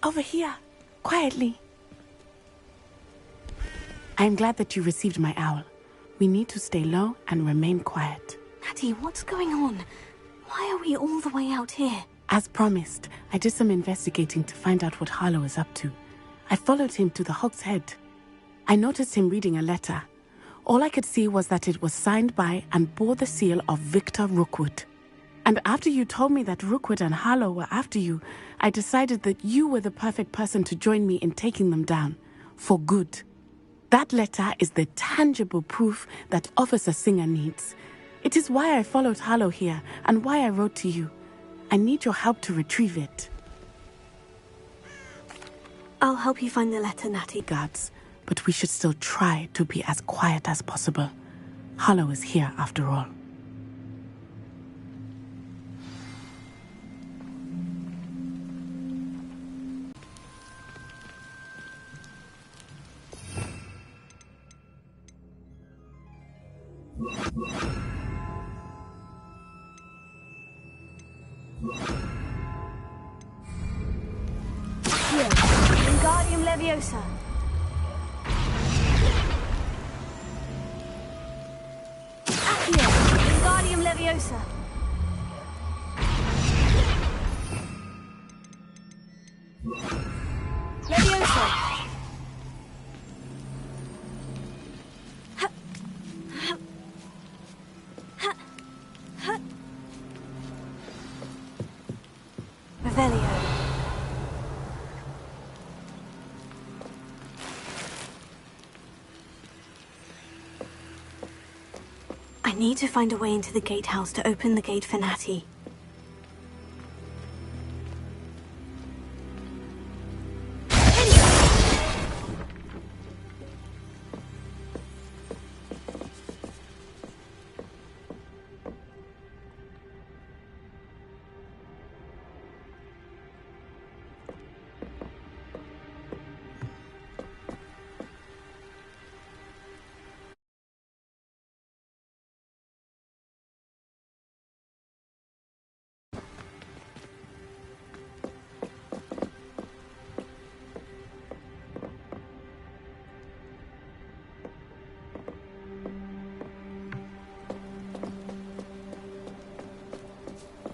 over here, quietly. I am glad that you received my owl. We need to stay low and remain quiet. Natty, what's going on? Why are we all the way out here? As promised, I did some investigating to find out what Harlow is up to. I followed him to the Hog's Head. I noticed him reading a letter. All I could see was that it was signed by and bore the seal of Victor Rookwood. And after you told me that Rookwood and Harlow were after you, I decided that you were the perfect person to join me in taking them down. For good. That letter is the tangible proof that Officer Singer needs. It is why I followed Harlow here and why I wrote to you. I need your help to retrieve it. I'll help you find the letter, Natty. Guards, but we should still try to be as quiet as possible. Harlow is here after all. Wingardium Leviosa. Accio. Wingardium Leviosa. Leviosa. Revelio. I need to find a way into the gatehouse to open the gate for Natty.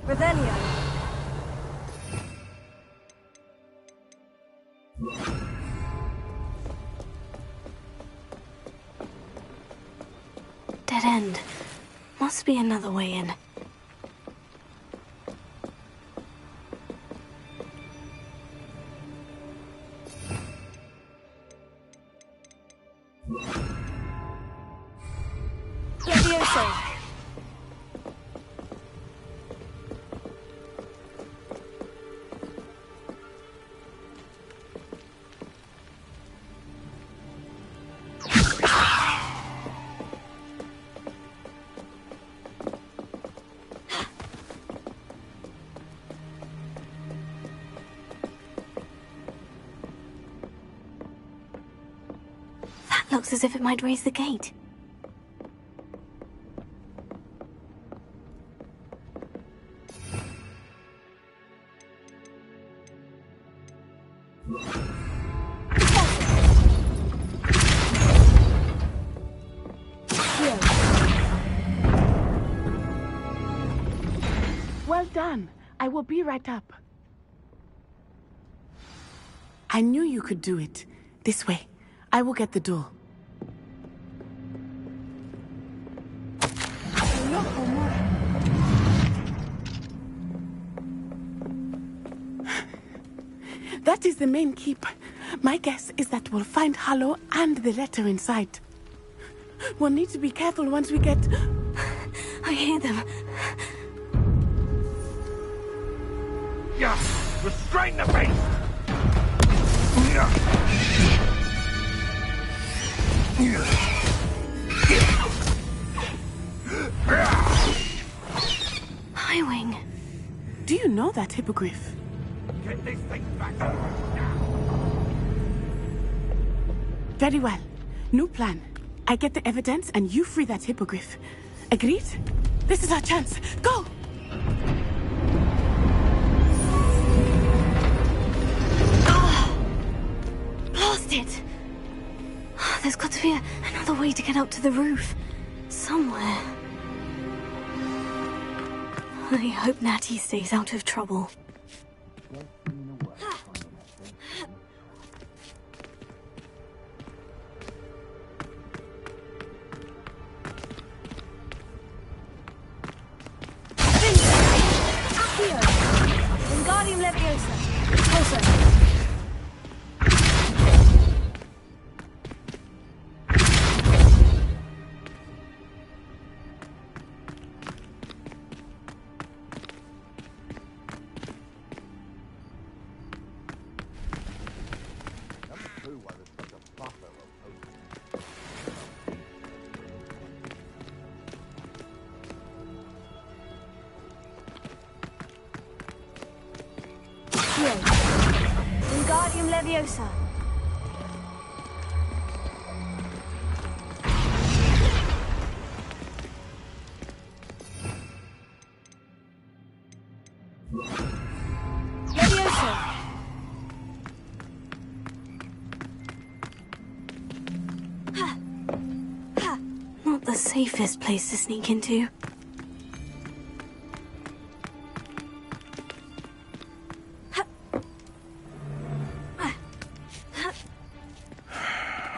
Revelio. Dead end. Must be another way in. Levioso. Looks as if it might raise the gate. Well done. I will be right up. I knew you could do it. This way. I will get the door. That is the main keep. My guess is that we'll find Harlow and the letter inside. We'll need to be careful once we get... I hear them. Yeah, restrain the beast! Highwing. Do you know that hippogriff? Get this thing back now! Very well. New plan. I get the evidence and you free that hippogriff. Agreed? This is our chance. Go! No! past it! There's got to be another way to get up to the roof. Somewhere. I hope Natty stays out of trouble. Wingardium Leviosa. Closer. Wingardium Leviosa. Leviosa. Not the safest place to sneak into.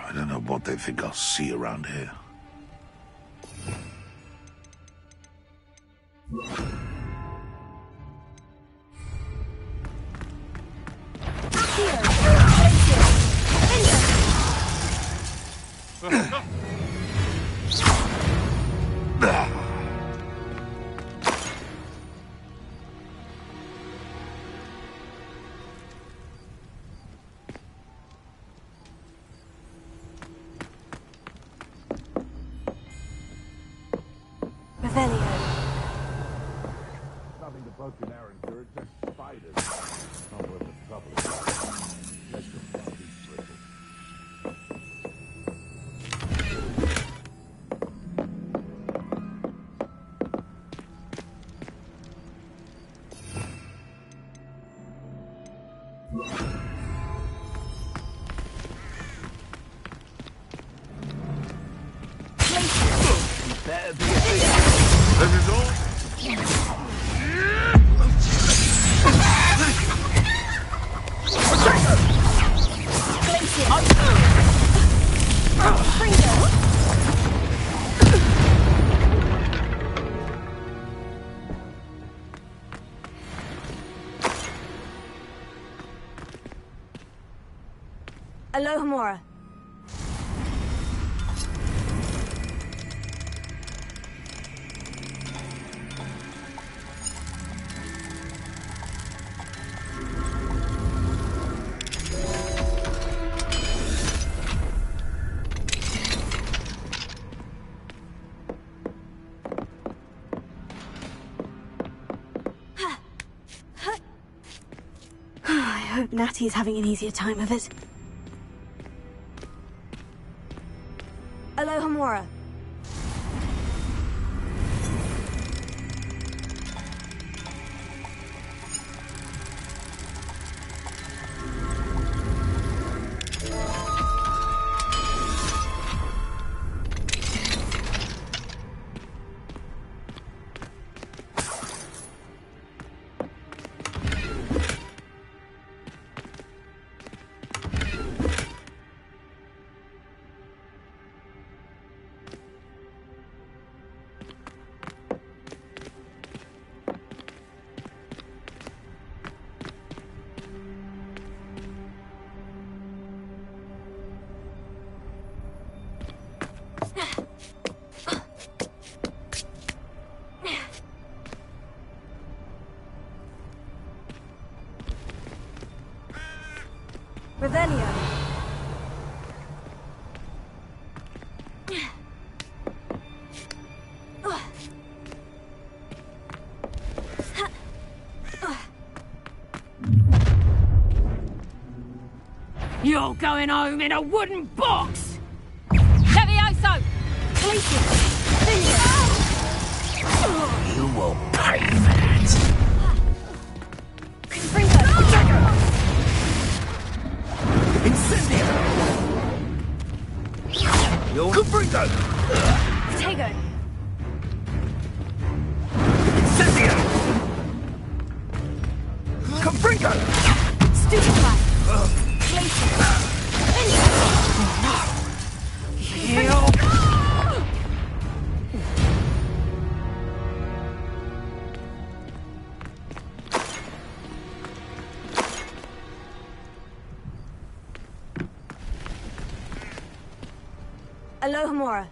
I don't know what they think I'll see around here. Revelio. Nothing to poke an arrow through, just spiders. Not worth the trouble. Let them down these bristles. This is all? Alohomora. I hope Natty's having an easier time of it. Alohomora. Revelio. You're going home in a wooden box! Levioso! You will pay for that. Springo. Incendio! Alohomora.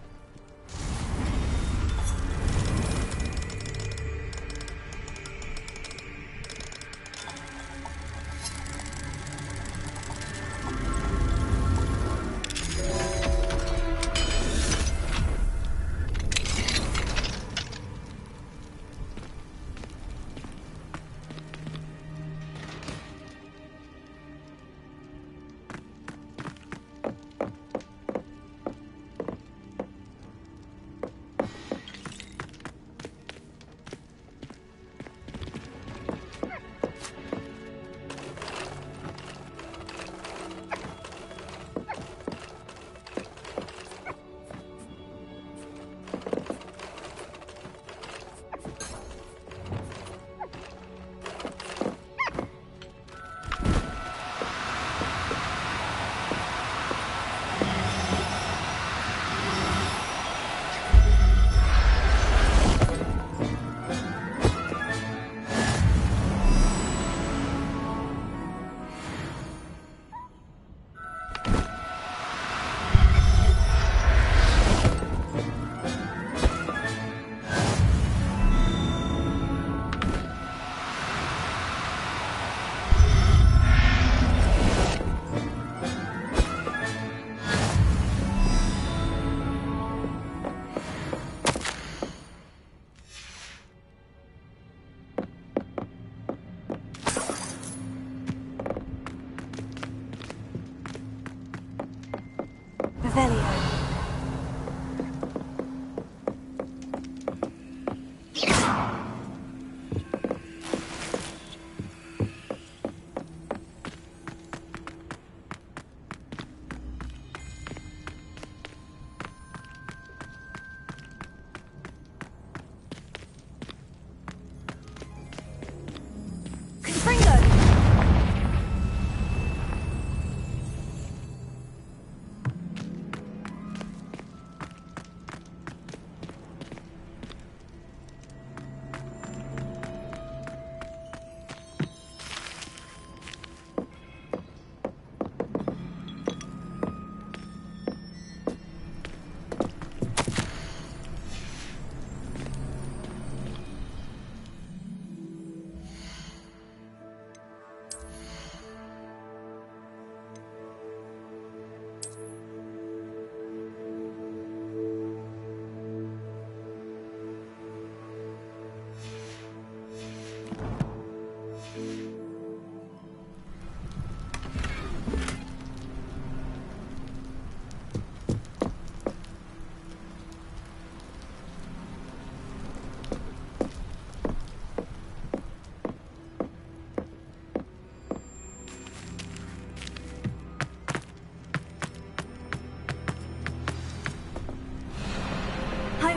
Revelio.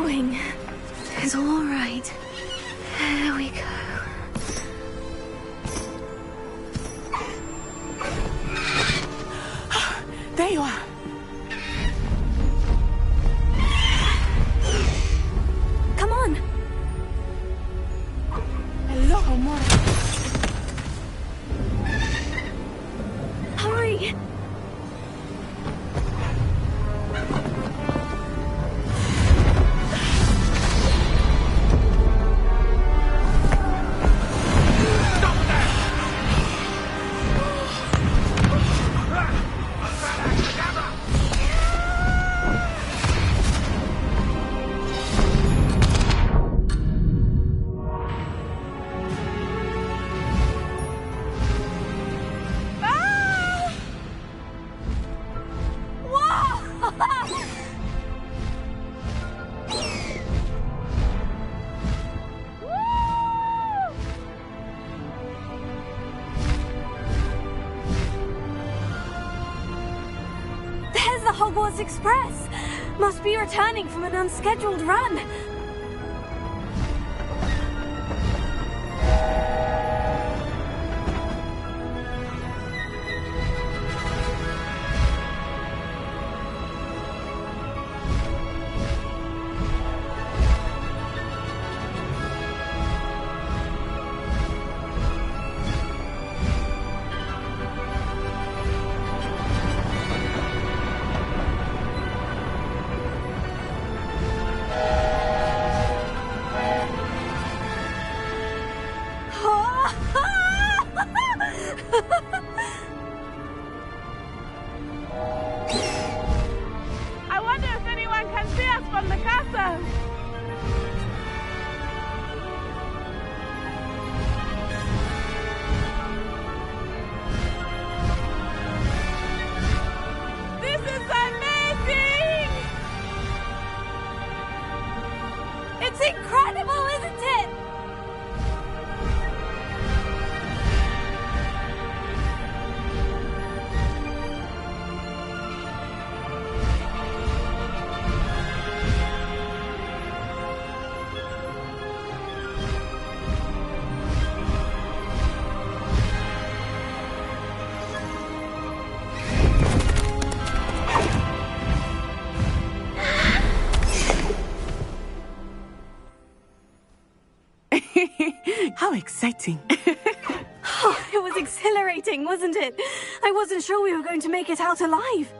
Wing. It's all right. There we go. There you are. Come on. Hello, Mora. Hurry. There's the Hogwarts Express! Must be returning from an unscheduled run. How exciting. It was exhilarating, wasn't it? I wasn't sure we were going to make it out alive.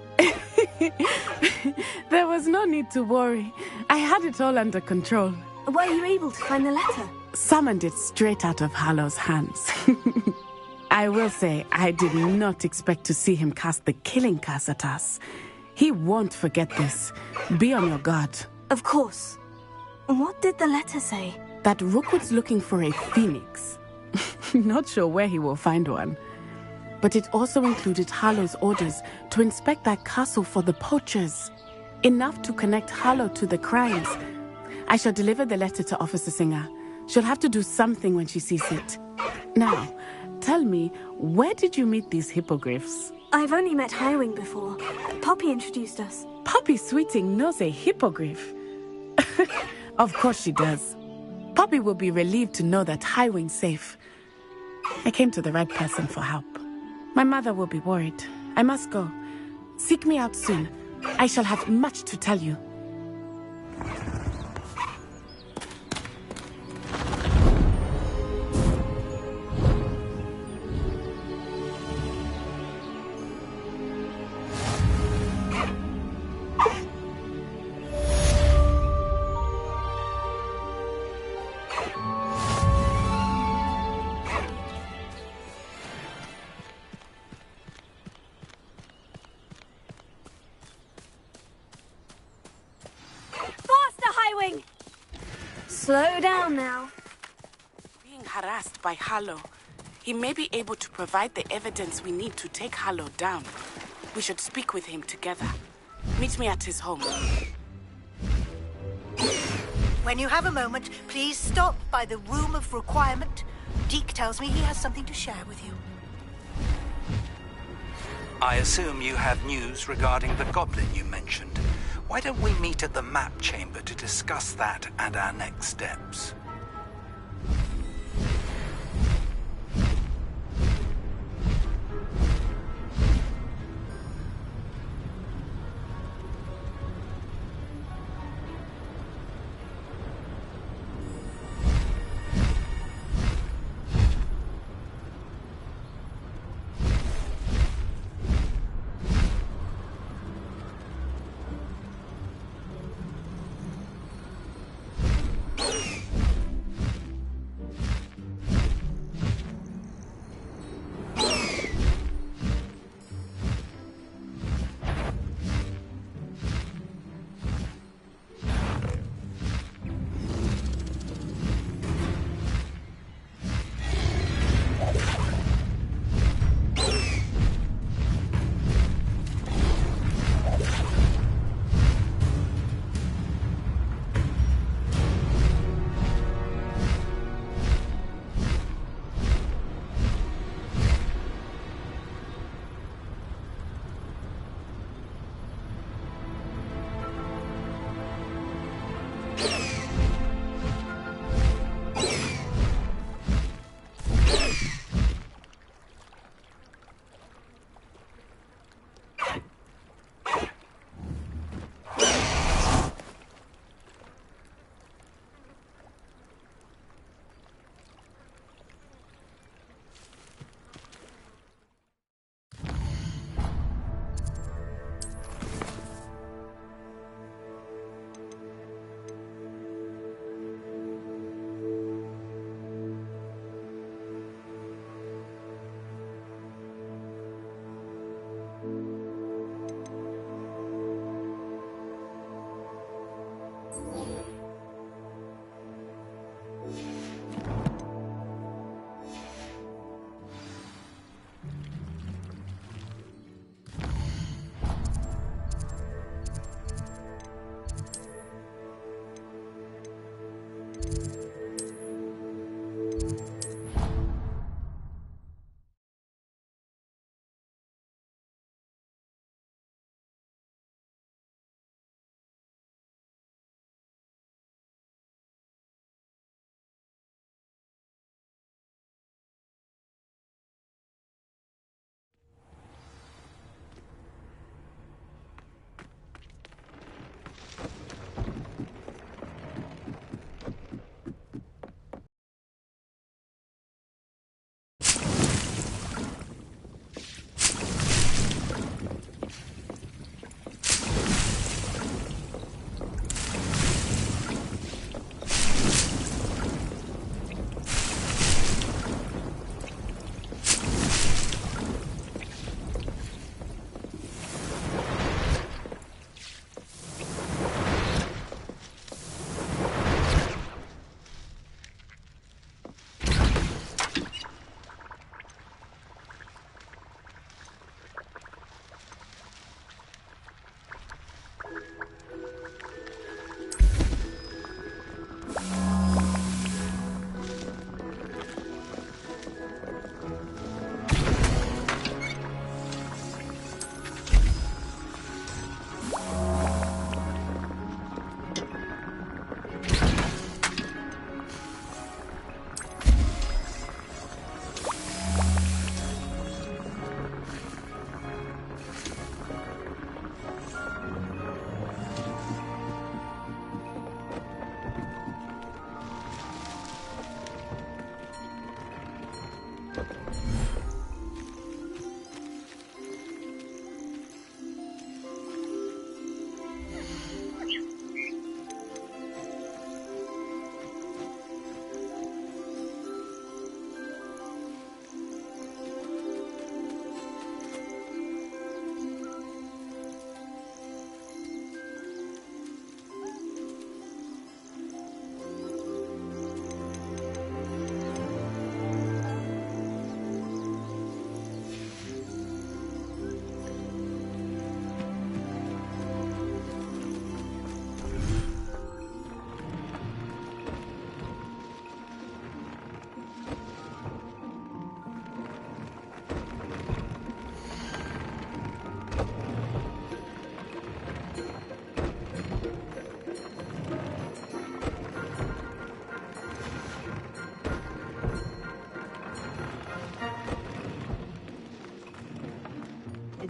There was no need to worry. I had it all under control. Were you able to find the letter? Summoned it straight out of Harlow's hands. I will say, I did not expect to see him cast the killing curse at us. He won't forget this. Be on your guard. Of course. What did the letter say? That Rookwood's looking for a phoenix. Not sure where he will find one. But it also included Harlow's orders to inspect that castle for the poachers. Enough to connect Harlow to the crimes. I shall deliver the letter to Officer Singer. She'll have to do something when she sees it. Now, tell me, where did you meet these hippogriffs? I've only met Highwing before. Poppy introduced us. Poppy Sweeting knows a hippogriff. Of course she does. Poppy will be relieved to know that Highwing's safe. I came to the right person for help. My mother will be worried. I must go. Seek me out soon. I shall have much to tell you. Slow down now. Being harassed by Harlow. He may be able to provide the evidence we need to take Harlow down. We should speak with him together. Meet me at his home. When you have a moment, please stop by the Room of Requirement. Deke tells me he has something to share with you. I assume you have news regarding the goblin you mentioned. Why don't we meet at the map chamber to discuss that and our next steps?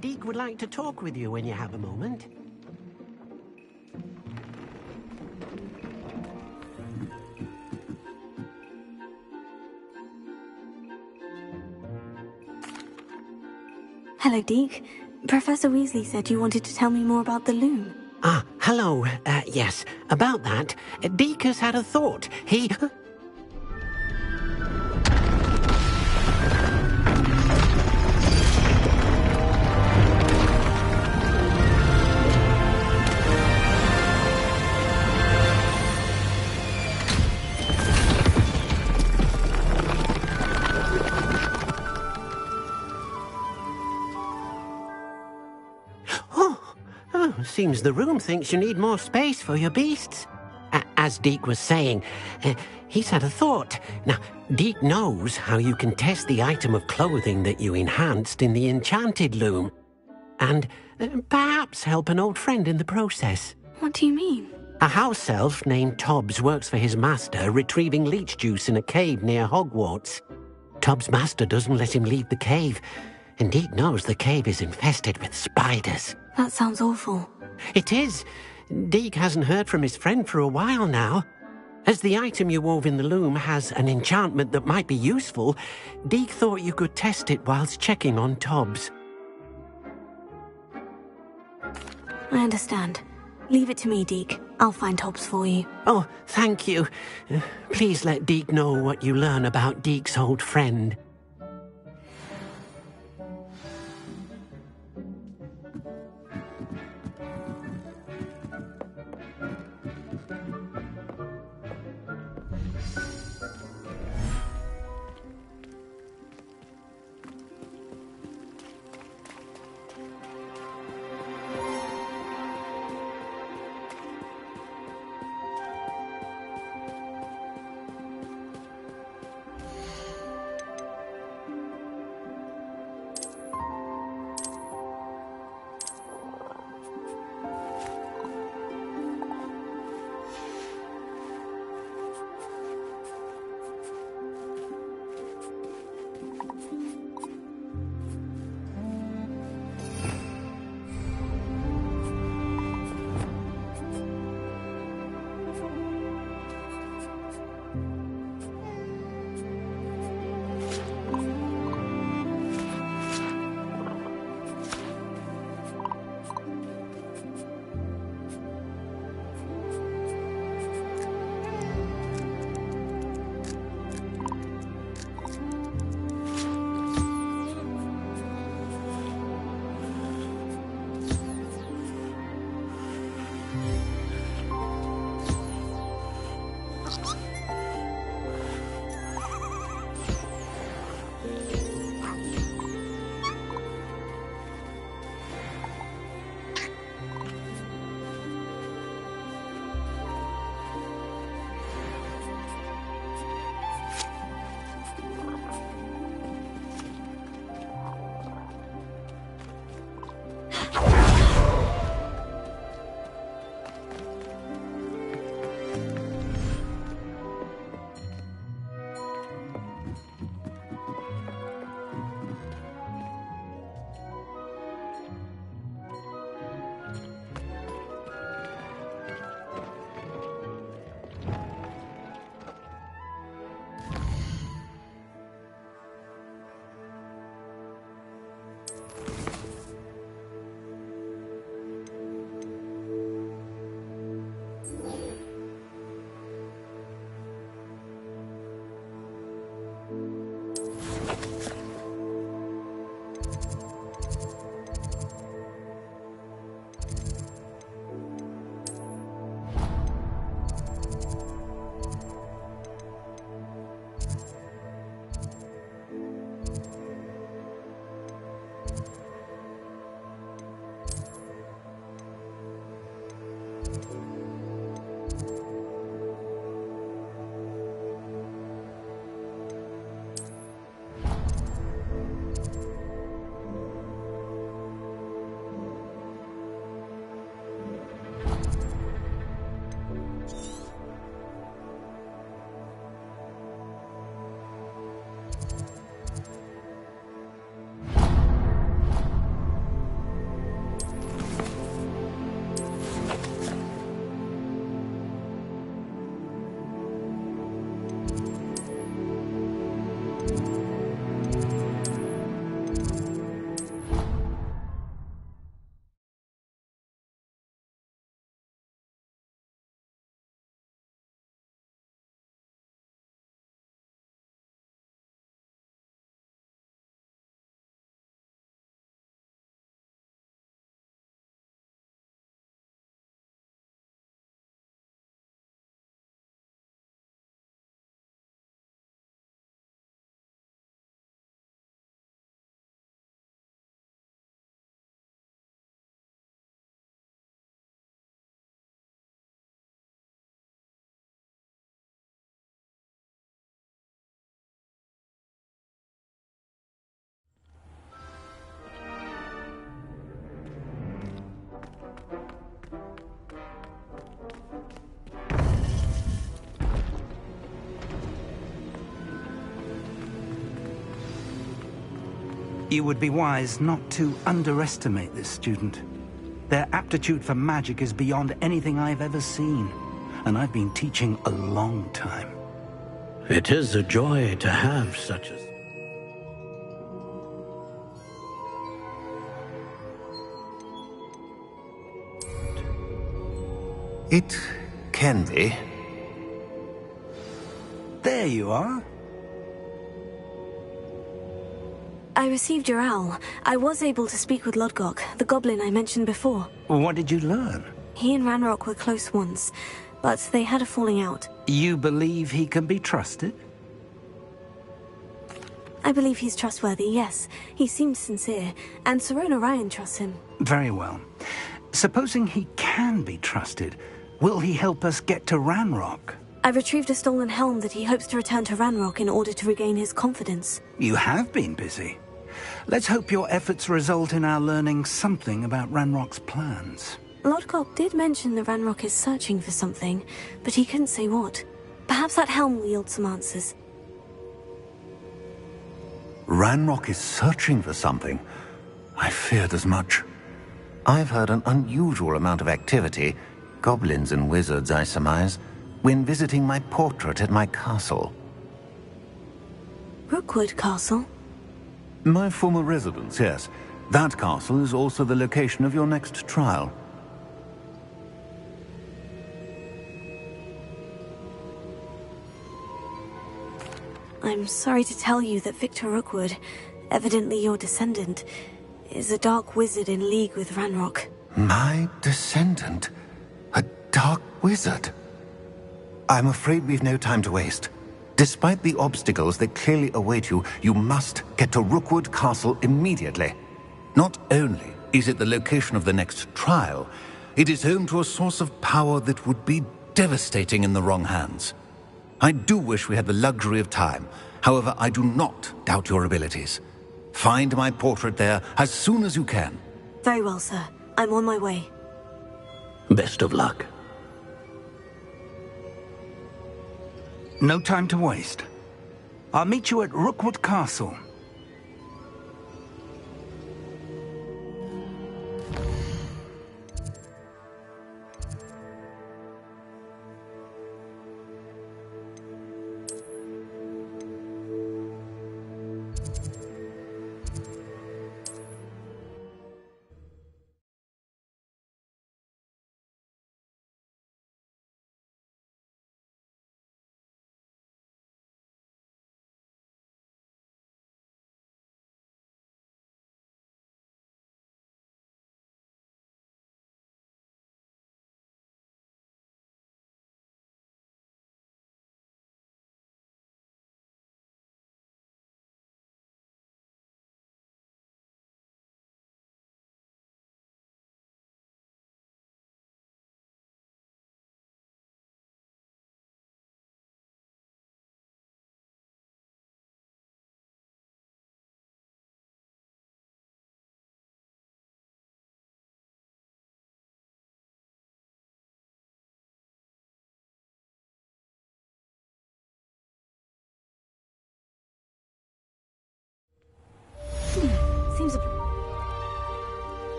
Deke would like to talk with you when you have a moment. Hello, Deke. Professor Weasley said you wanted to tell me more about the loom. Ah, hello. Yes, about that. Deke has had a thought. He... Seems the room thinks you need more space for your beasts. As Deke was saying, he's had a thought. Now, Deke knows how you can test the item of clothing that you enhanced in the enchanted loom. And perhaps help an old friend in the process. What do you mean? A house elf named Tobbs works for his master retrieving leech juice in a cave near Hogwarts. Tobbs' master doesn't let him leave the cave, and Deke knows the cave is infested with spiders. That sounds awful. It is. Deke hasn't heard from his friend for a while now. As the item you wove in the loom has an enchantment that might be useful, Deke thought you could test it whilst checking on Tobbs. I understand. Leave it to me, Deke. I'll find Tobbs for you. Oh, thank you. Please let Deke know what you learn about Deke's old friend. You would be wise not to underestimate this student. Their aptitude for magic is beyond anything I've ever seen, and I've been teaching a long time. It is a joy to have such a... It can be. There you are. I received your owl. I was able to speak with Lodgok, the goblin I mentioned before. What did you learn? He and Ranrock were close once, but they had a falling out. You believe he can be trusted? I believe he's trustworthy, yes. He seems sincere, and Sirona Ryan trusts him. Very well. Supposing he can be trusted, will he help us get to Ranrock? I've retrieved a stolen helm that he hopes to return to Ranrock in order to regain his confidence. You have been busy. Let's hope your efforts result in our learning something about Ranrock's plans. Lodgok did mention that Ranrock is searching for something, but he couldn't say what. Perhaps that helm will yield some answers. Ranrock is searching for something. I feared as much. I've heard an unusual amount of activity, goblins and wizards, I surmise, when visiting my portrait at my castle. Rookwood Castle? My former residence, yes. That castle is also the location of your next trial. I'm sorry to tell you that Victor Rookwood, evidently your descendant, is a dark wizard in league with Ranrock. My descendant? A dark wizard? I'm afraid we've no time to waste. Despite the obstacles that clearly await you, you must get to Rookwood Castle immediately. Not only is it the location of the next trial, it is home to a source of power that would be devastating in the wrong hands. I do wish we had the luxury of time. However, I do not doubt your abilities. Find my portrait there as soon as you can. Very well, sir. I'm on my way. Best of luck. No time to waste. I'll meet you at Rookwood Castle.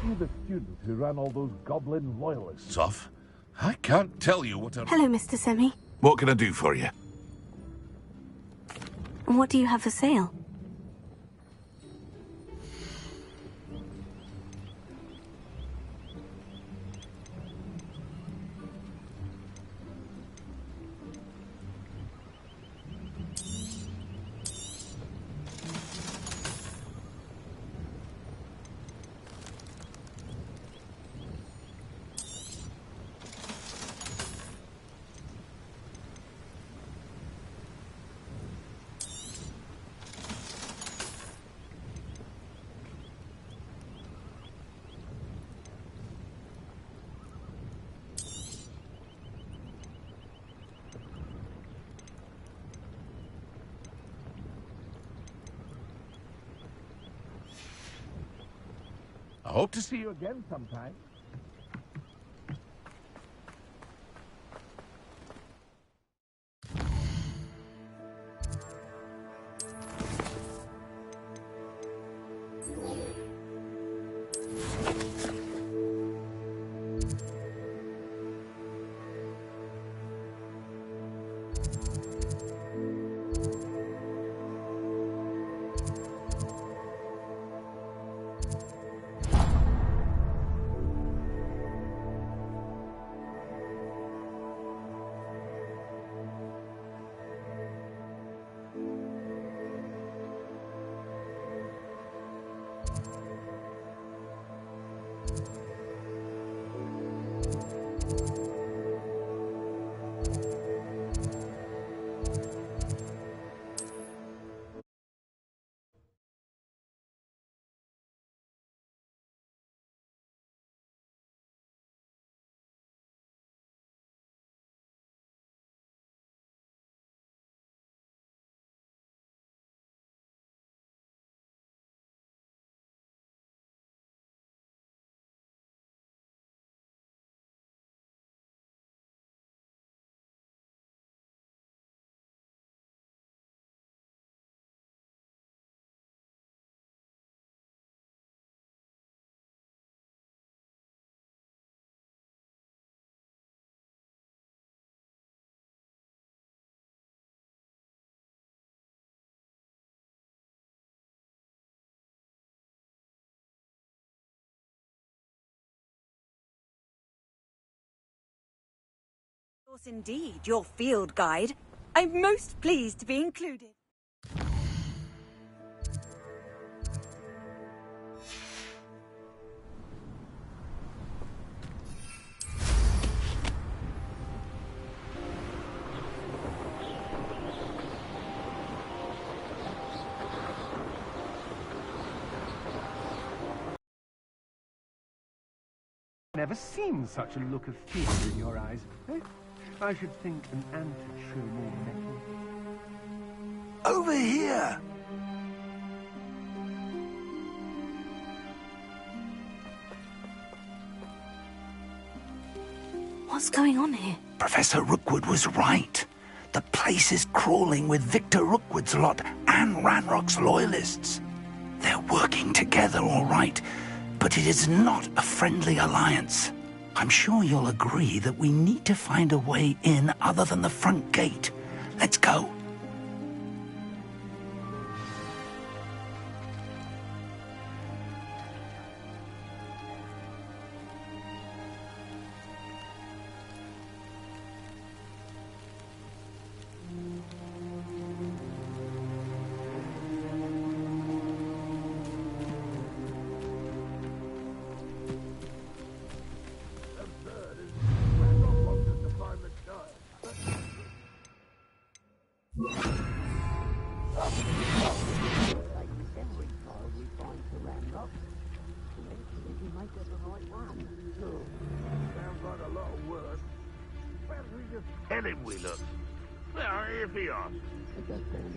you the student who ran all those goblin loyalists off? I can't tell you what a... Hello, Mr. Semi. What can I do for you? And what do you have for sale? I hope to see you again sometime. Of course, indeed, your field guide. I'm most pleased to be included. Never seen such a look of fear in your eyes. Eh? I should think an ant would show more mettle. Over here! What's going on here? Professor Rookwood was right. The place is crawling with Victor Rookwood's lot and Ranrock's loyalists. They're working together, all right, but it is not a friendly alliance. I'm sure you'll agree that we need to find a way in other than the front gate. Let's go.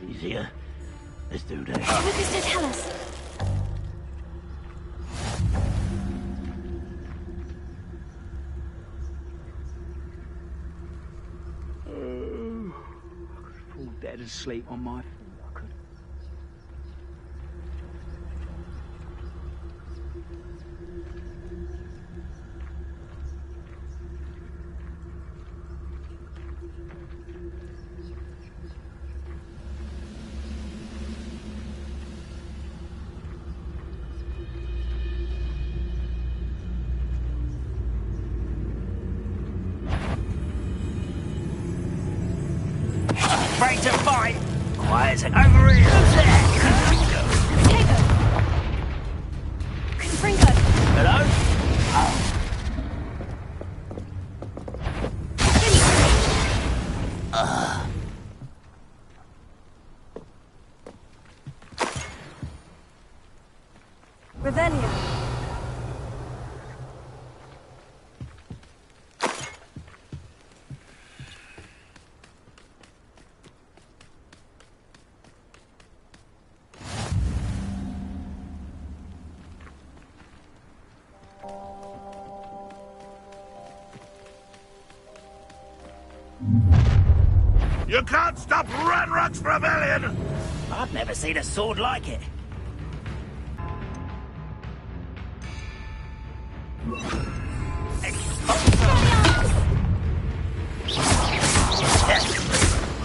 He's here. Let's do that. What does it tell us? I could fall dead asleep on my feet. I could. afraid to fight. Quiet and over here. Confringo! Hello? Revelio. You can't stop Ranrock's rebellion! I've never seen a sword like it.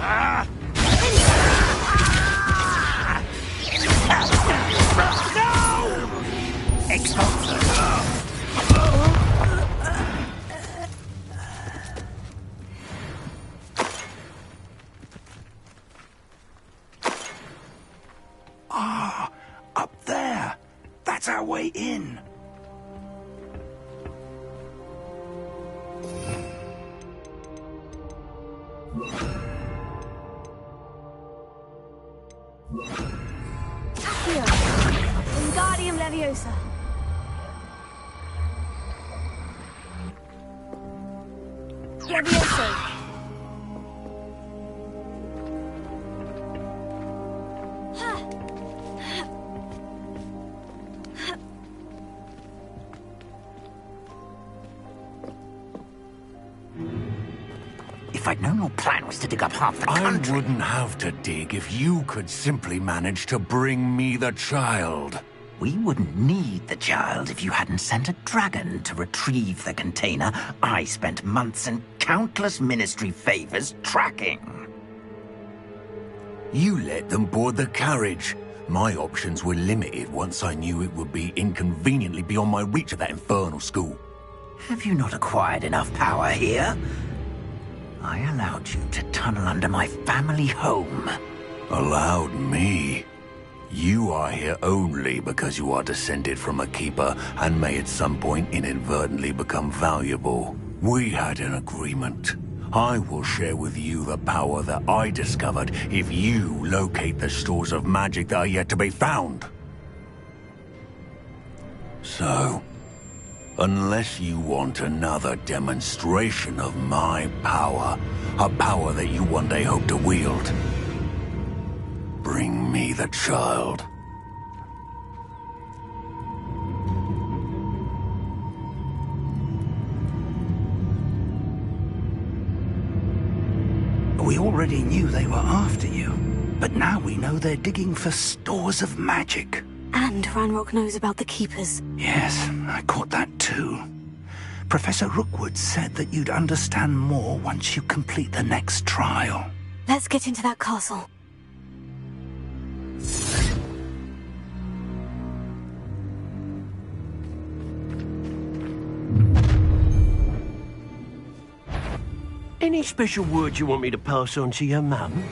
Ah! No! Expulsor. Up there. That's our way in. Accio. Wingardium Leviosa. Leviosa. If I'd known your plan was to dig up half the country... I wouldn't have to dig if you could simply manage to bring me the child. We wouldn't need the child if you hadn't sent a dragon to retrieve the container I spent months and countless ministry favors tracking. You let them board the carriage. My options were limited once I knew it would be inconveniently beyond my reach at that infernal school. Have you not acquired enough power here? I allowed you to tunnel under my family home. Allowed me? You are here only because you are descended from a keeper and may at some point inadvertently become valuable. We had an agreement. I will share with you the power that I discovered if you locate the stores of magic that are yet to be found. So, unless you want another demonstration of my power, a power that you one day hope to wield, bring me the child. We already knew they were after you, but now we know they're digging for stores of magic. And Ranrock knows about the Keepers. Yes, I caught that too. Professor Rookwood said that you'd understand more once you complete the next trial. Let's get into that castle. Any special words you want me to pass on to your mum?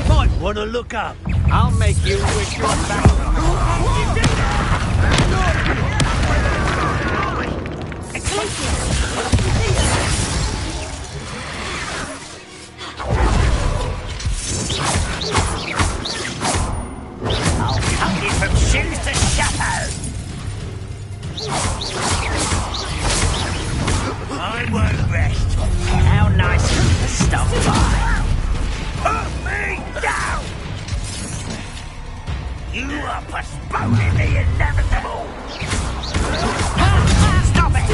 Might want to look up. I'll make you wish you were back. I'll cut you from shoes to chapeau. I won't rest. How nice of you to stop by. Put me down! You are postponing the inevitable. Stop it!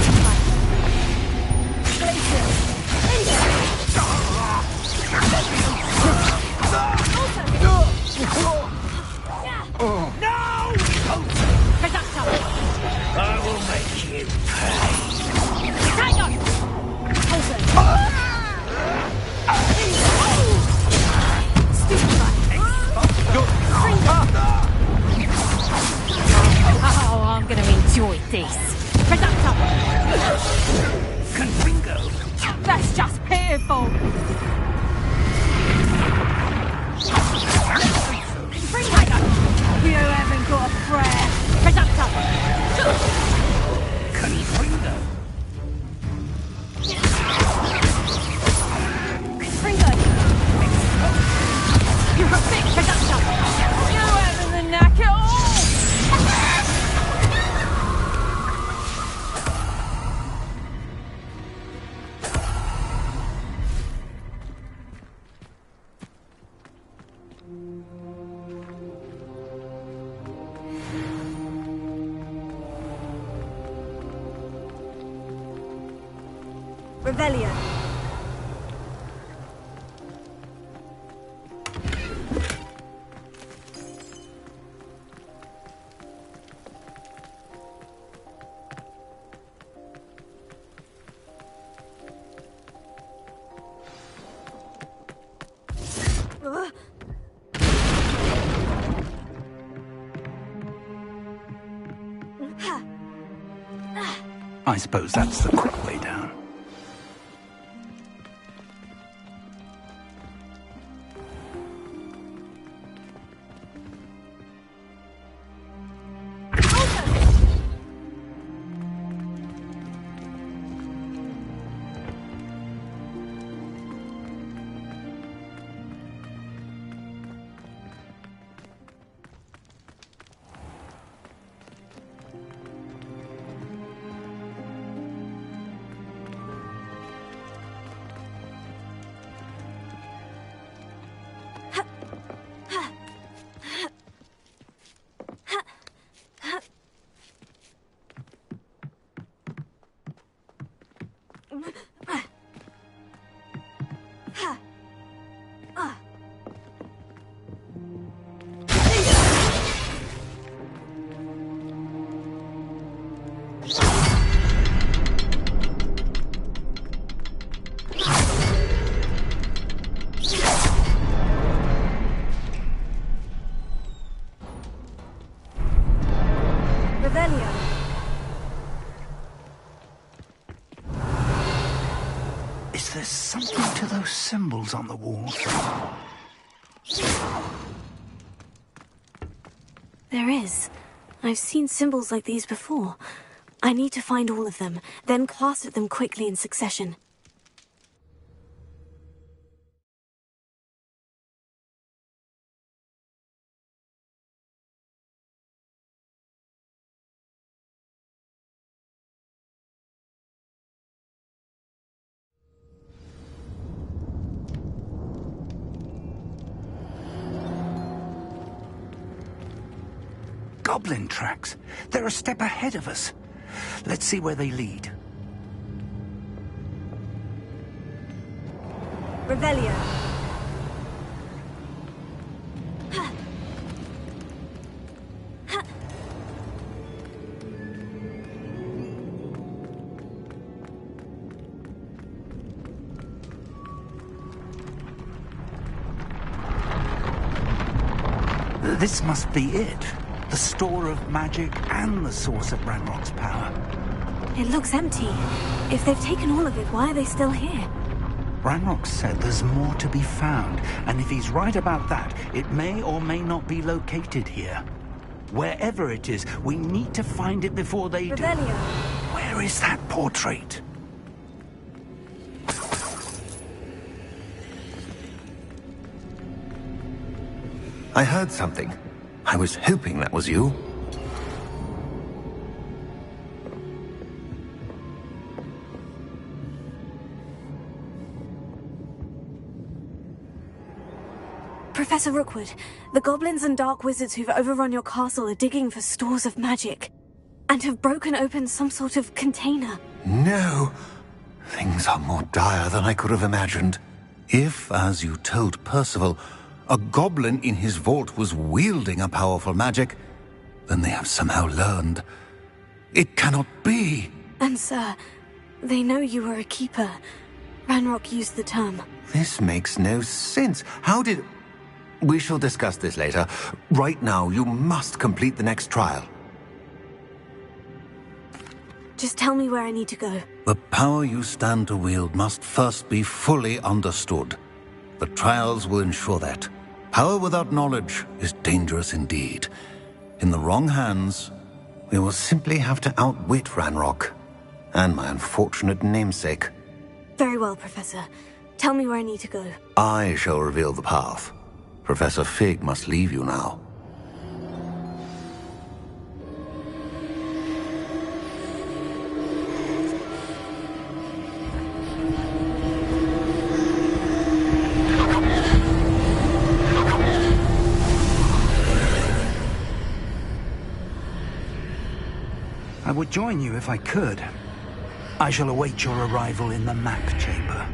careful! Springtaker! You haven't got a prayer! Presumptor! Confringo. Springo! You're a big presumptor! You haven't the knack at all! Revelio. I suppose that's the quick way down. Is there something to those symbols on the wall? There is. I've seen symbols like these before. I need to find all of them, then cast at them quickly in succession. Goblin tracks. They're a step ahead of us. Let's see where they lead. Revelio. This must be it. The store of magic and the source of Ranrock's power. It looks empty. If they've taken all of it, why are they still here? Ranrock said there's more to be found, and if he's right about that, it may or may not be located here. Wherever it is, we need to find it before they do. Revelio. Where is that portrait? I heard something. I was hoping that was you. Professor Rookwood, the goblins and dark wizards who've overrun your castle are digging for stores of magic, and have broken open some sort of container. No! Things are more dire than I could have imagined. If, as you told Percival, a goblin in his vault was wielding a powerful magic, then they have somehow learned. It cannot be! And sir, they know you were a keeper. Ranrock used the term. This makes no sense. How did... We shall discuss this later. Right now, you must complete the next trial. Just tell me where I need to go. The power you stand to wield must first be fully understood. The trials will ensure that. Power without knowledge is dangerous indeed. In the wrong hands, we will simply have to outwit Ranrock and my unfortunate namesake. Very well, Professor. Tell me where I need to go. I shall reveal the path. Professor Fig must leave you now. I would join you if I could. I shall await your arrival in the map chamber.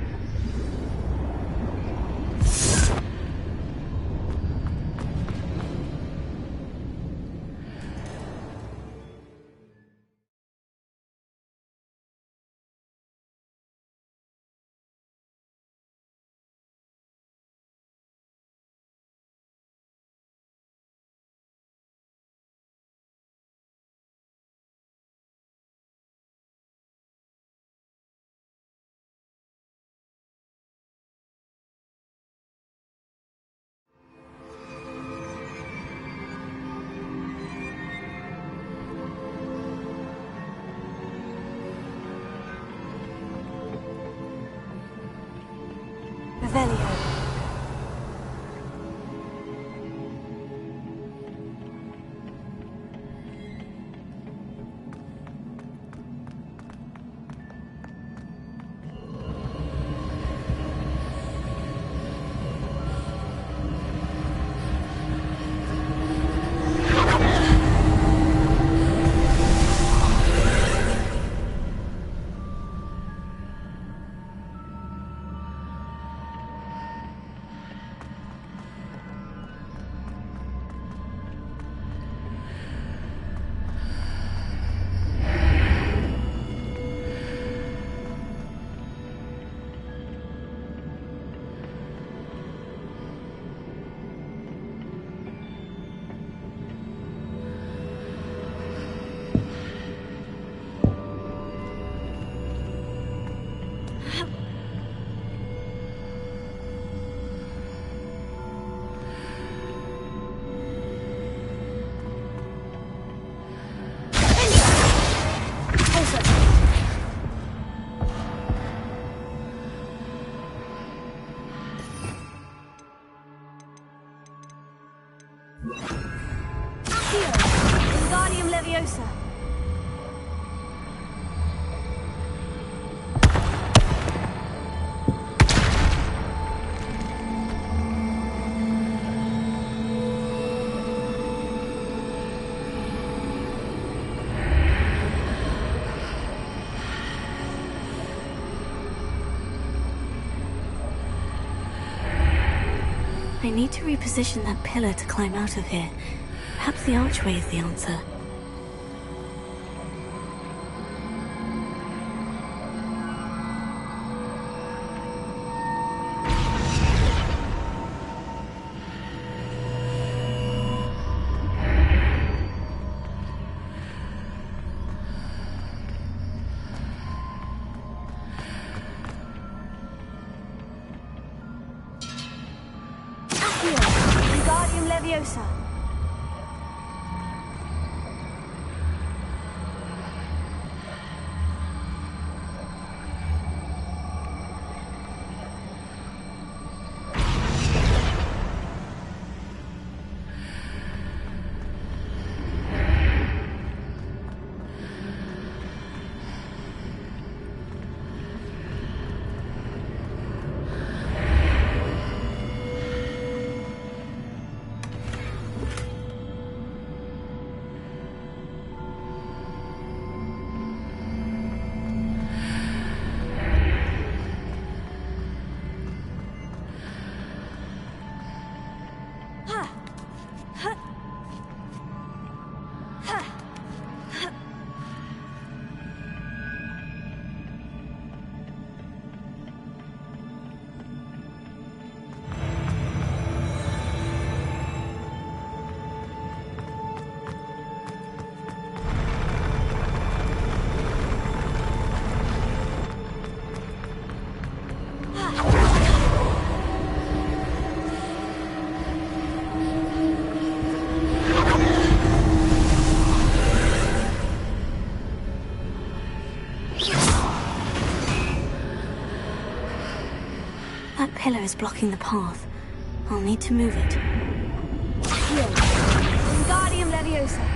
Revelio. Wingardium Leviosa. I need to reposition that pillar to climb out of here. Perhaps the archway is the answer. Wingardium Leviosa. That pillar is blocking the path. I'll need to move it. Here. Wingardium Leviosa.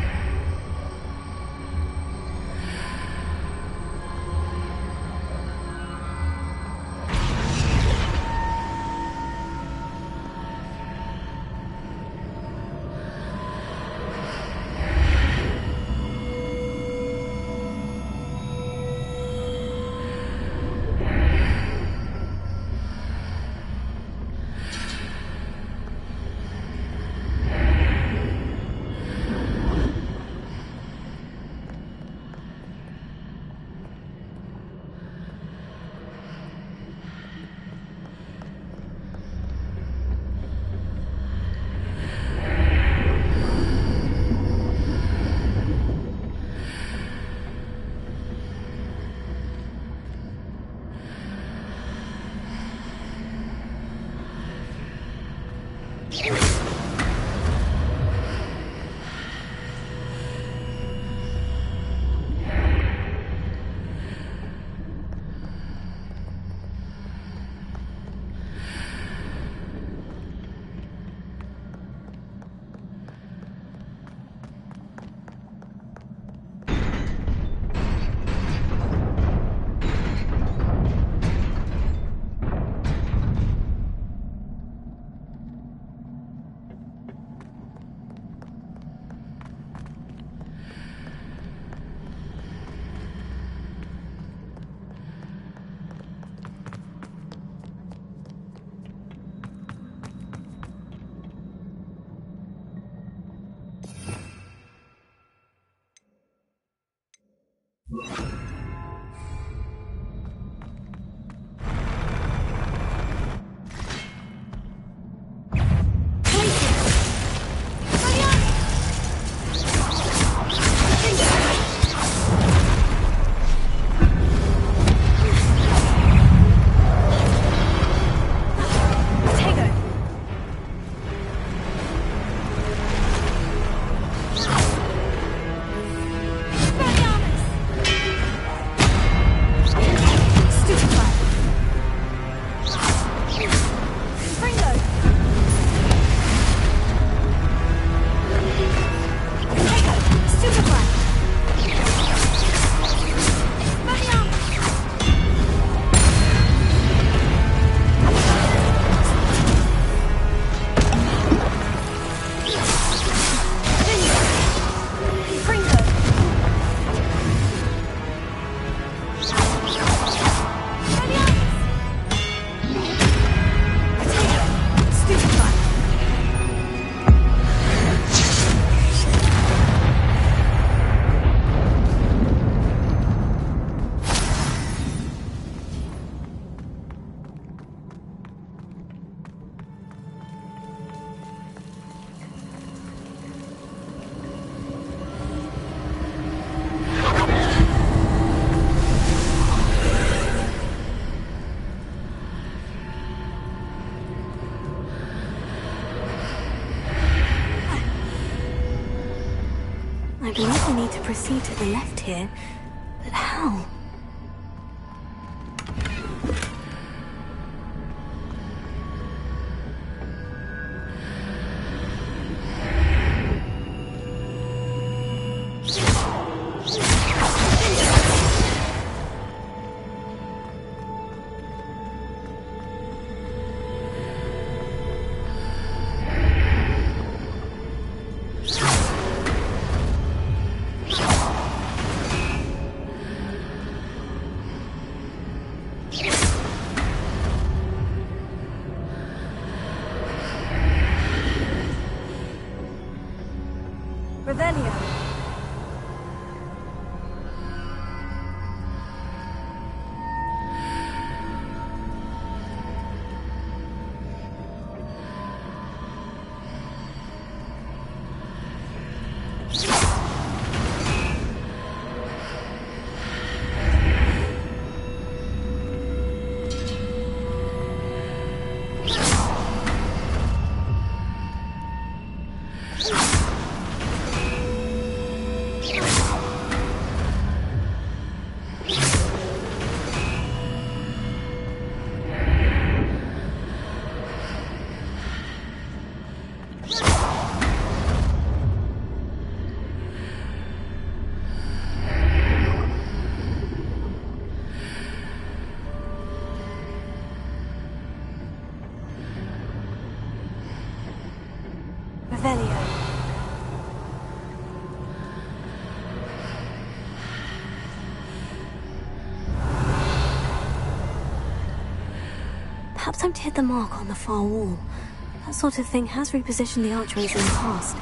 I believe we need to proceed to the left here, but how? Perhaps I'm to hit the mark on the far wall. That sort of thing has repositioned the archways in the past.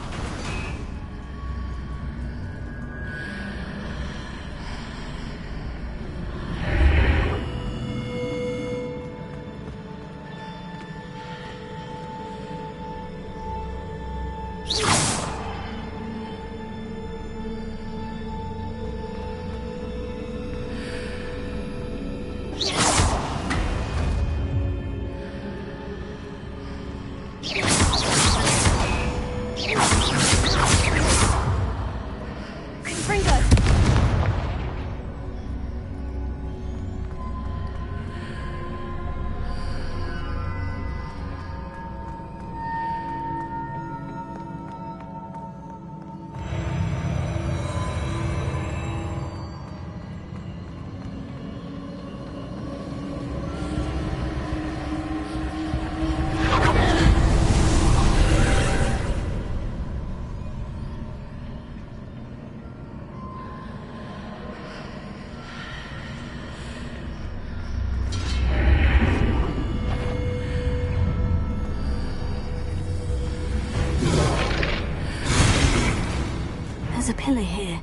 There's a pillar here,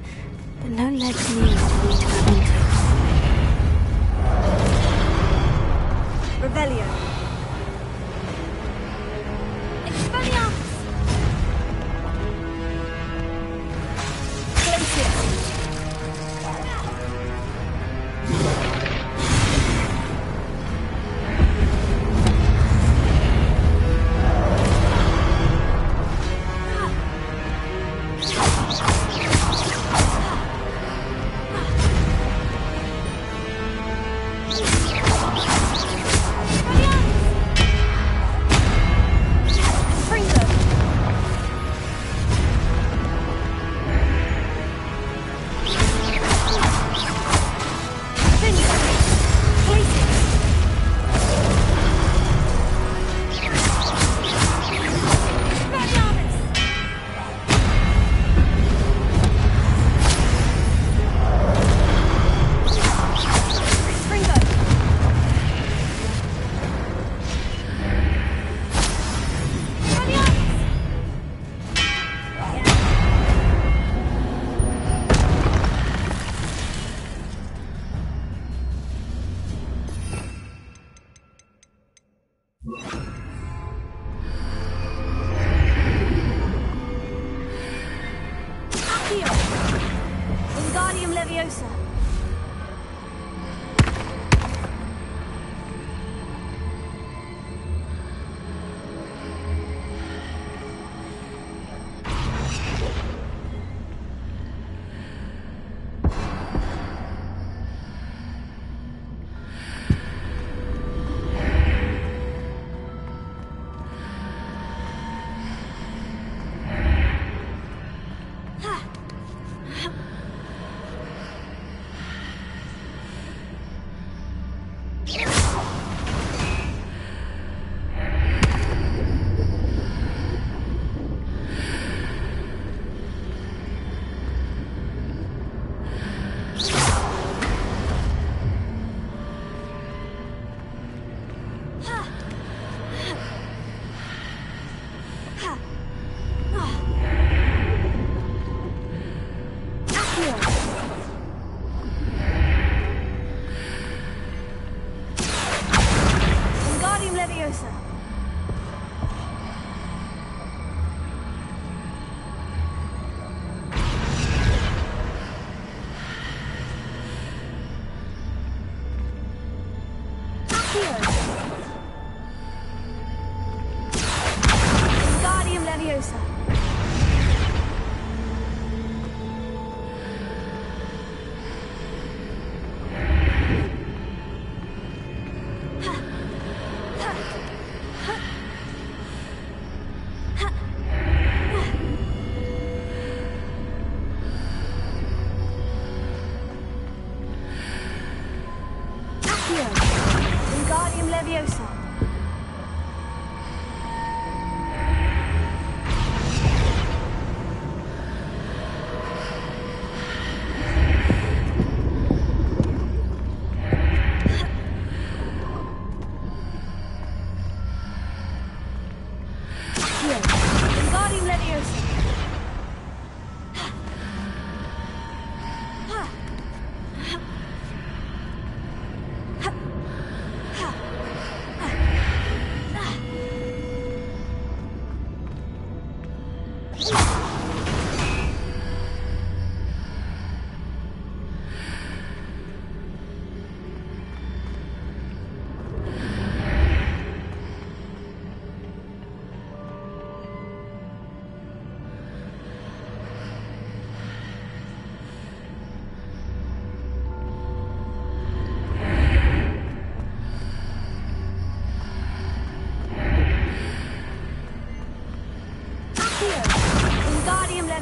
but no legs near for me to have entered. Revelio. Expelliarmus! Glacius. Wingardium Leviosa. Wingardium Leviosa. Wingardium Leviosa.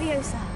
Leviosa.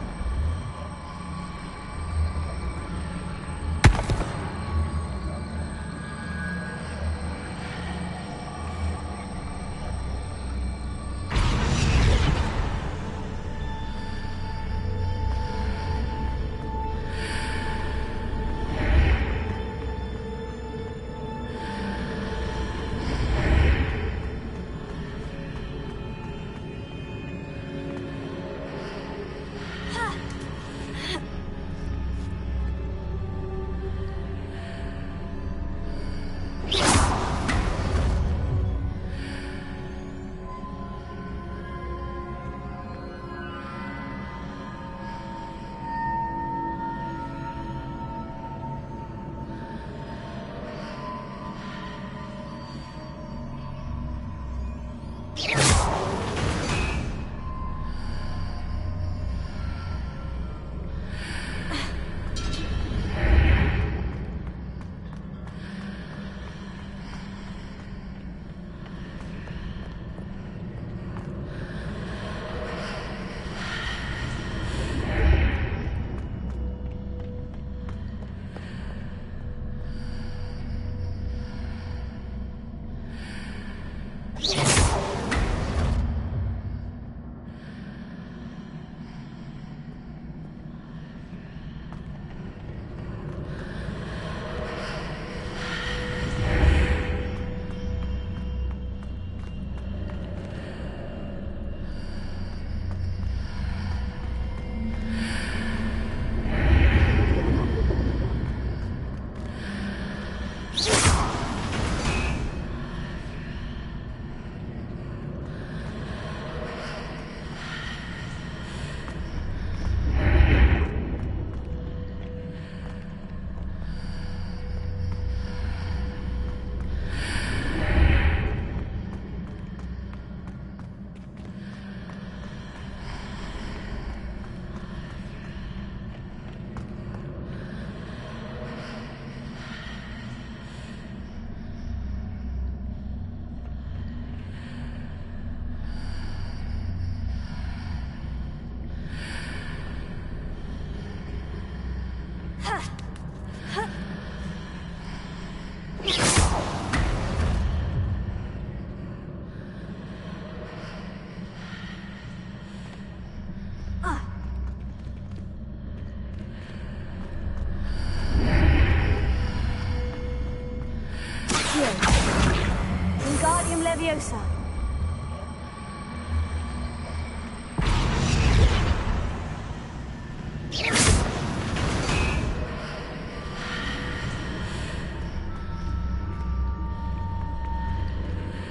Wingardium Leviosa.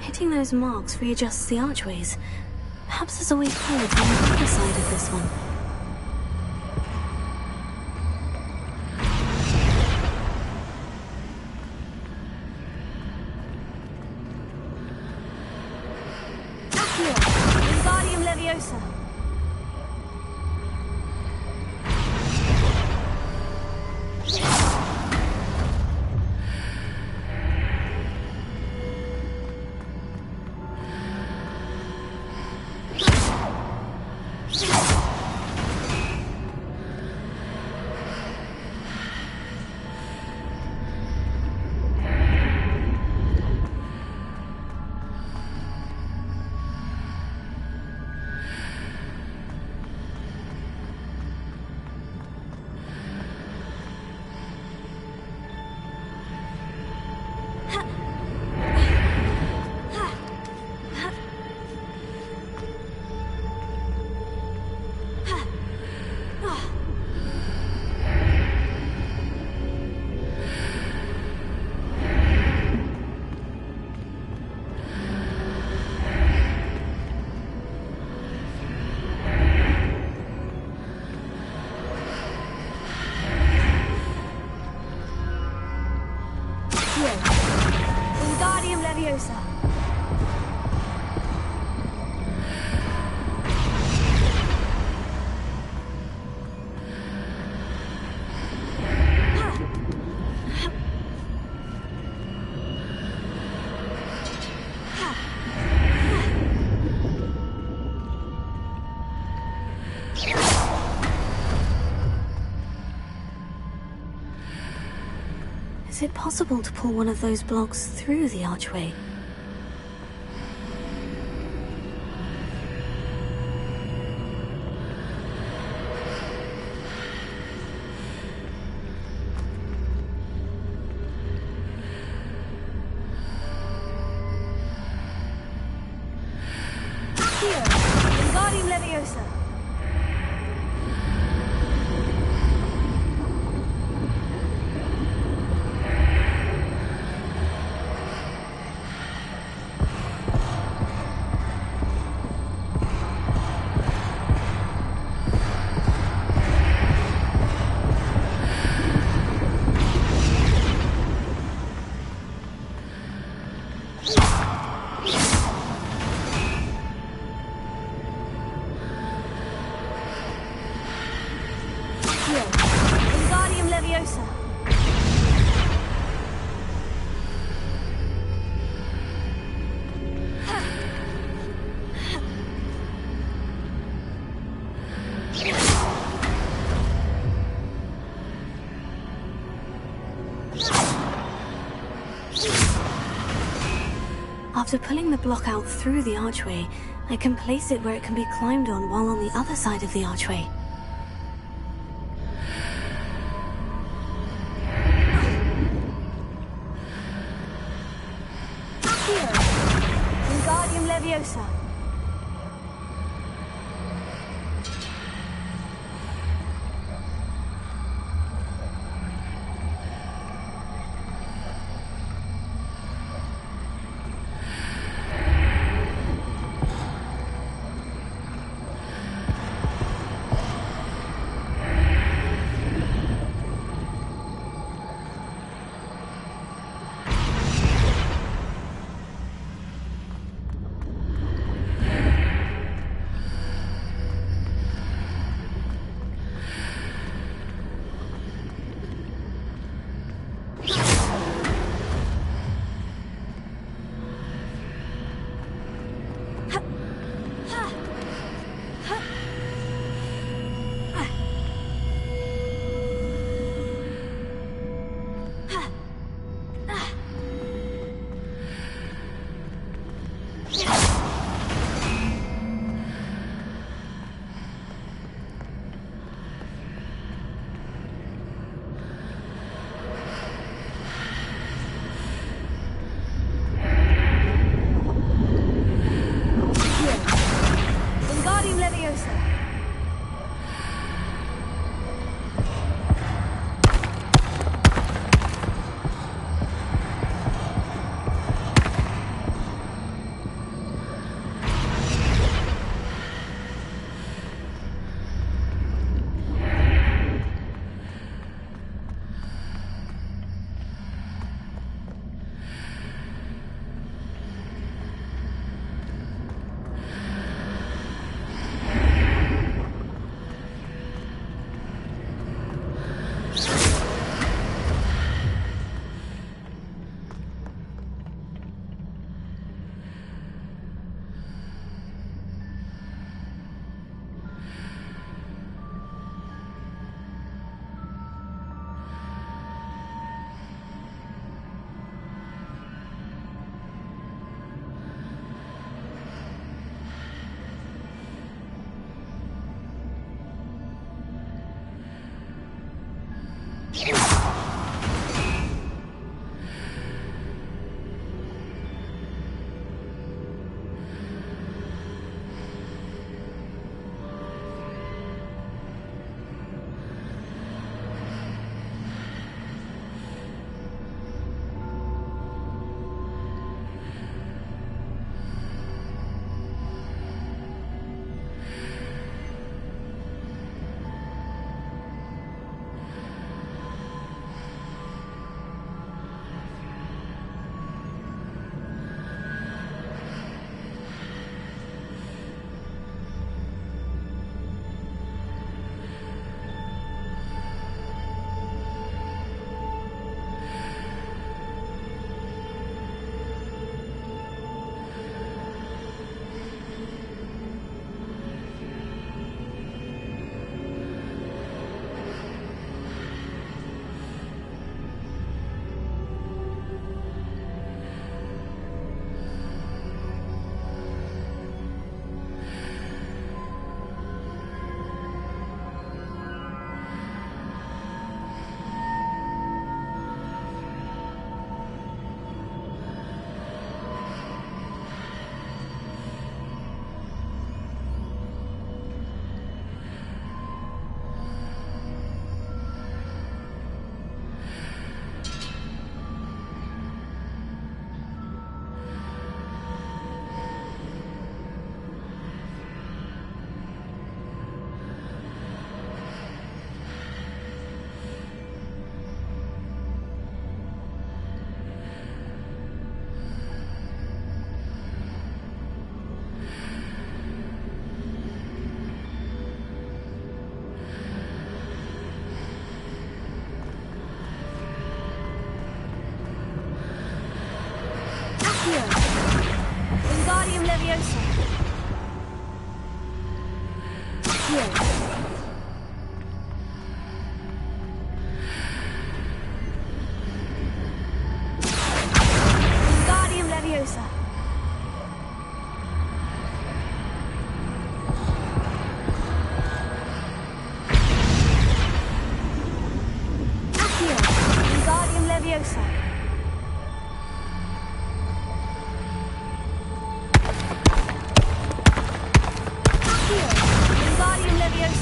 Hitting those marks readjusts the archways. Perhaps there's a way forward on the other side of this one. Wingardium Leviosa. is it possible to pull one of those blocks through the archway? Here, Wingardium Leviosa. Here, Wingardium Leviosa. After pulling the block out through the archway, I can place it where it can be climbed on while on the other side of the archway. Here, Wingardium Leviosa. Wingardium Leviosa. Accio. Wingardium Leviosa. Accio. Wingardium Leviosa. Accio. Wingardium Leviosa.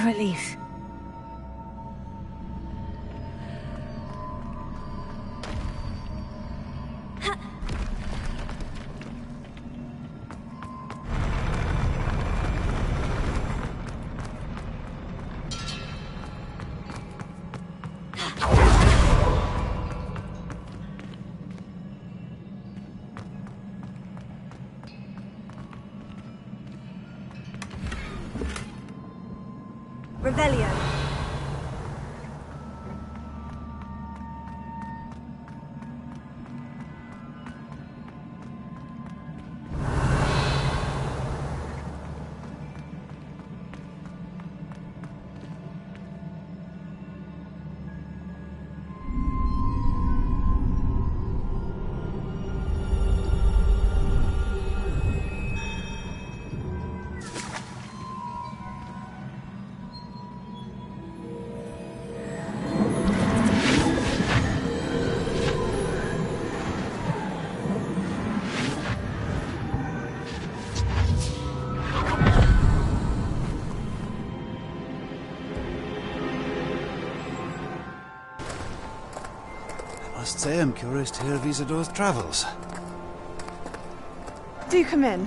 a relief. Revelio. I must say I'm curious to hear of Isidore's travels. Do come in.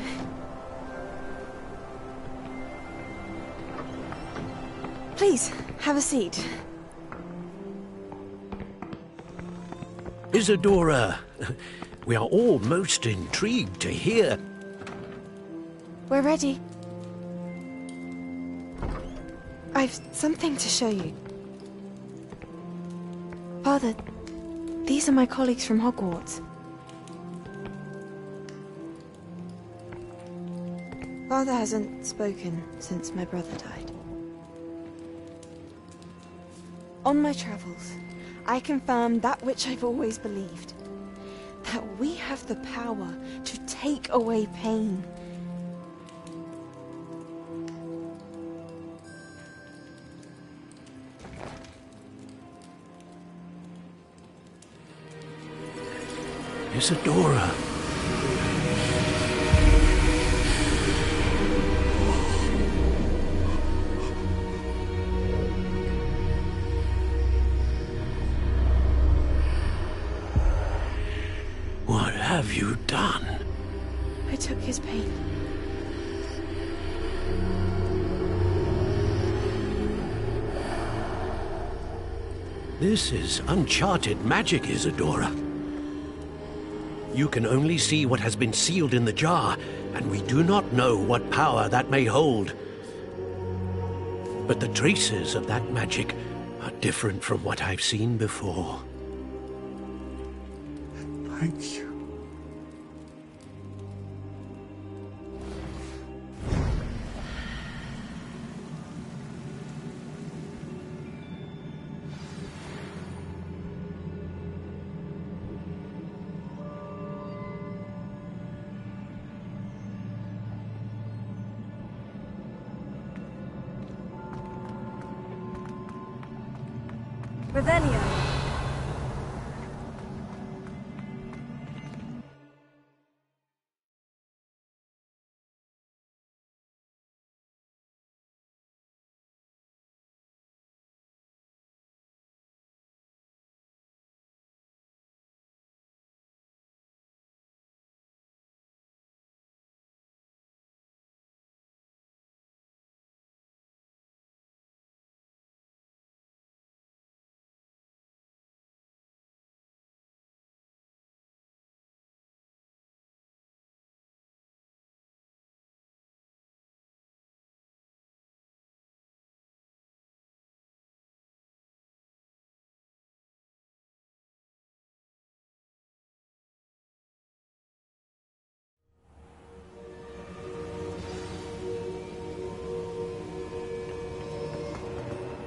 Please, have a seat. Isadora, we are all most intrigued to hear. We're ready. I've something to show you. Father, these are my colleagues from Hogwarts. Father hasn't spoken since my brother died. On my travels, I confirmed that which I've always believed. That we have the power to take away pain. Isadora. What have you done? I took his pain. This is uncharted magic, Isadora. You can only see what has been sealed in the jar, and we do not know what power that may hold. But the traces of that magic are different from what I've seen before. Thank you. Revelio.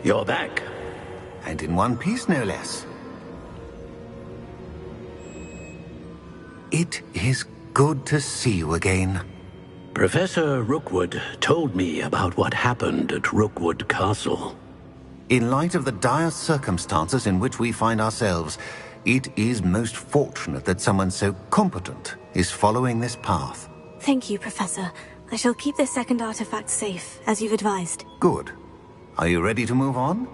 You're back. And in one piece, no less. It is good to see you again. Professor Rookwood told me about what happened at Rookwood Castle. In light of the dire circumstances in which we find ourselves, it is most fortunate that someone so competent is following this path. Thank you, Professor. I shall keep this second artifact safe, as you've advised. Good. Are you ready to move on?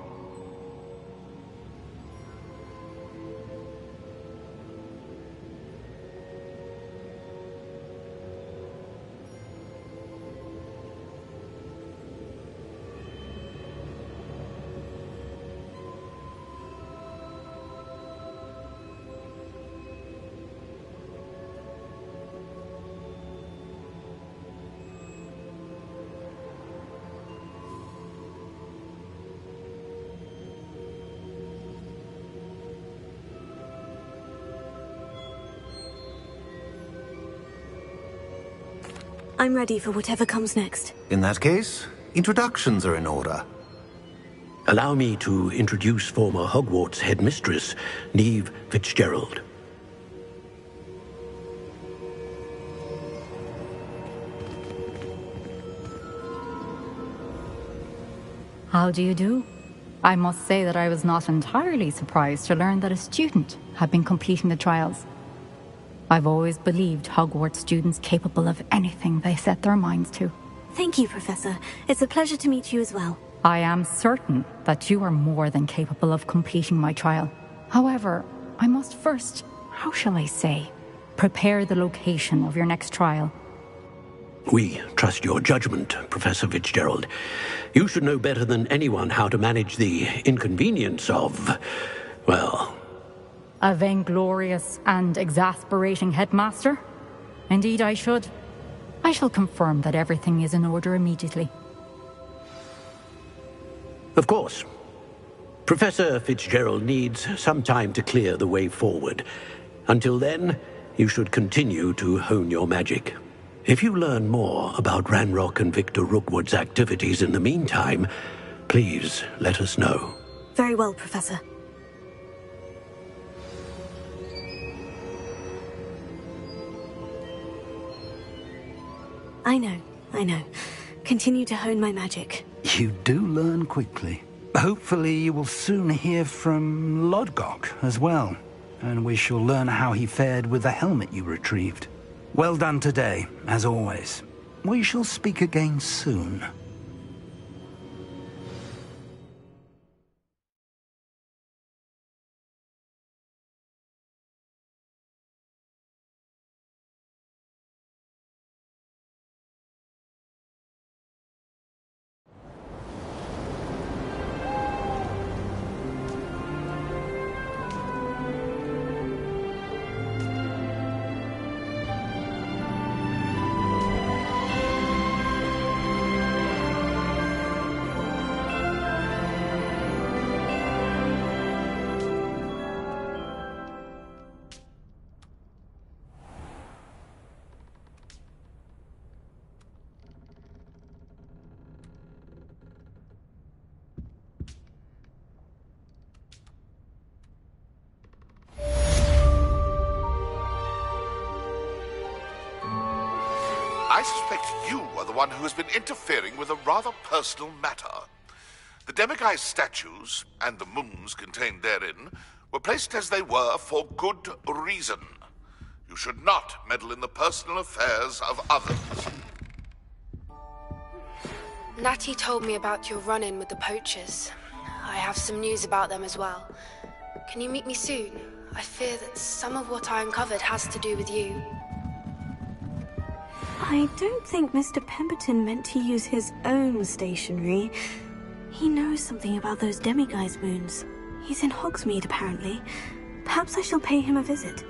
I'm ready for whatever comes next. In that case, introductions are in order. Allow me to introduce former Hogwarts headmistress, Neve Fitzgerald. How do you do? I must say that I was not entirely surprised to learn that a student had been completing the trials. I've always believed Hogwarts students capable of anything they set their minds to. Thank you, Professor. It's a pleasure to meet you as well. I am certain that you are more than capable of completing my trial. However, I must first, how shall I say, prepare the location of your next trial. We trust your judgment, Professor Fitzgerald. You should know better than anyone how to manage the inconvenience of, well... A vainglorious and exasperating headmaster? Indeed I should. I shall confirm that everything is in order immediately. Of course. Professor Fitzgerald needs some time to clear the way forward. Until then, you should continue to hone your magic. If you learn more about Ranrock and Victor Rookwood's activities in the meantime, please let us know. Very well, Professor. I know. Continue to hone my magic. You do learn quickly. Hopefully you will soon hear from Lodgok as well, and we shall learn how he fared with the helmet you retrieved. Well done today, as always. We shall speak again soon. I suspect you are the one who has been interfering with a rather personal matter. The Demiguise statues, and the moons contained therein, were placed as they were for good reason. You should not meddle in the personal affairs of others. Natty told me about your run-in with the poachers. I have some news about them as well. Can you meet me soon? I fear that some of what I uncovered has to do with you. I don't think Mr. Pemberton meant to use his own stationery. He knows something about those Demiguise moons. He's in Hogsmeade, apparently. Perhaps I shall pay him a visit.